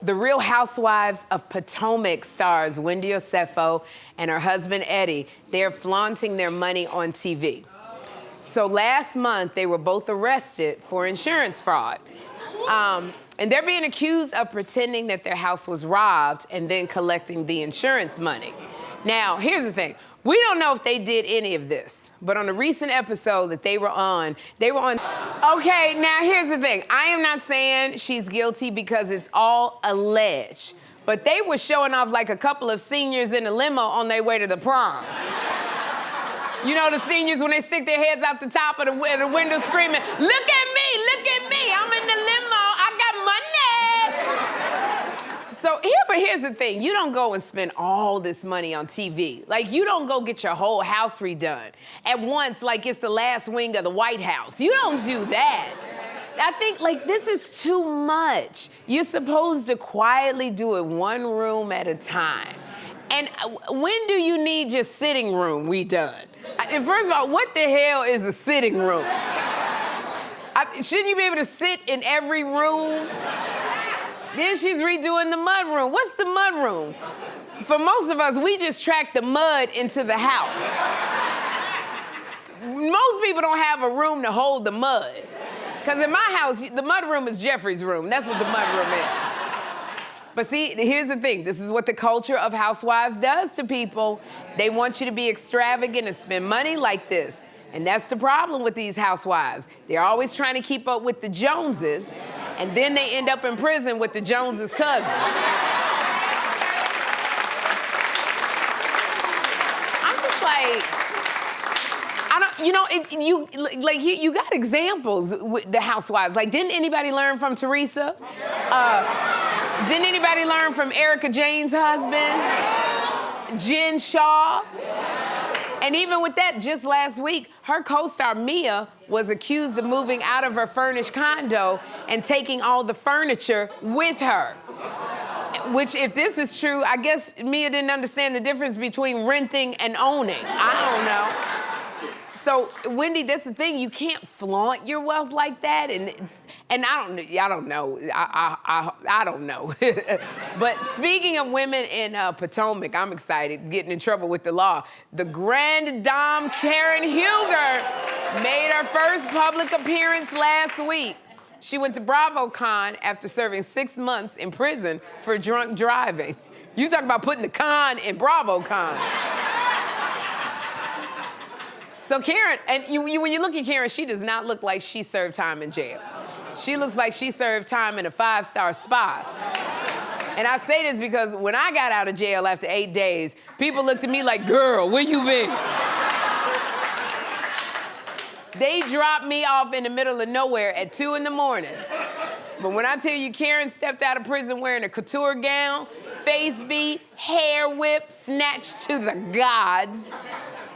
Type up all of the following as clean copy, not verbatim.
The Real Housewives of Potomac stars Wendy Osefo and her husband, Eddie. They're flaunting their money on TV. So last month, they were both arrested for insurance fraud. And they're being accused of pretending that their house was robbed and then collecting the insurance money. Now, here's the thing. We don't know if they did any of this, but on a recent episode that they were on, okay, now here's the thing. I am not saying she's guilty because it's all alleged, but they were showing off like a couple of seniors in a limo on their way to the prom. You know the seniors when they stick their heads out the top of the window screaming, look at me, I'm in the limo, I got money. So here's the thing, you don't go and spend all this money on TV. Like, you don't go get your whole house redone at once like it's the last wing of the White House. You don't do that. I think, like, this is too much. You're supposed to quietly do it one room at a time. And when do you need your sitting room redone? And first of all, what the hell is a sitting room? Shouldn't you be able to sit in every room? Then she's redoing the mud room. What's the mud room? For most of us, we just track the mud into the house. Most people don't have a room to hold the mud. Because in my house, the mud room is Jeffrey's room. That's what the mud room is. But see, here's the thing. This is what the culture of housewives does to people. They want you to be extravagant and spend money like this. And that's the problem with these housewives. They're always trying to keep up with the Joneses, and then they end up in prison with the Joneses' cousins. I'm just like, you got examples with the housewives. Like, didn't anybody learn from Teresa? Didn't anybody learn from Erica Jane's husband? Jen Shaw? And even with that, just last week, her co-star Mia was accused of moving out of her furnished condo and taking all the furniture with her. Which, if this is true, I guess Mia didn't understand the difference between renting and owning. I don't know. So, Wendy, that's the thing. You can't flaunt your wealth like that. And I don't know. But speaking of women in Potomac, I'm excited, getting in trouble with the law. The Grand Dame Karen Huger made her first public appearance last week. She went to BravoCon after serving 6 months in prison for drunk driving. You talk about putting the con in BravoCon. So Karen, and when you look at Karen, she does not look like she served time in jail. She looks like she served time in a 5-star spa. And I say this because when I got out of jail after 8 days, people looked at me like, girl, where you been? They dropped me off in the middle of nowhere at 2 in the morning. But when I tell you Karen stepped out of prison wearing a couture gown, face beat, hair whip, snatched to the gods.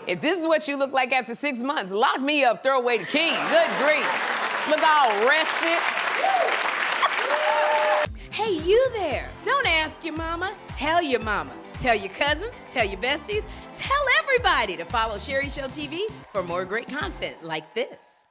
If this is what you look like after 6 months, lock me up, throw away the key. Good grief. Look all rested. Hey, you there. Don't ask your mama, tell your mama. Tell your cousins, tell your besties, tell everybody to follow Sherri Show TV for more great content like this.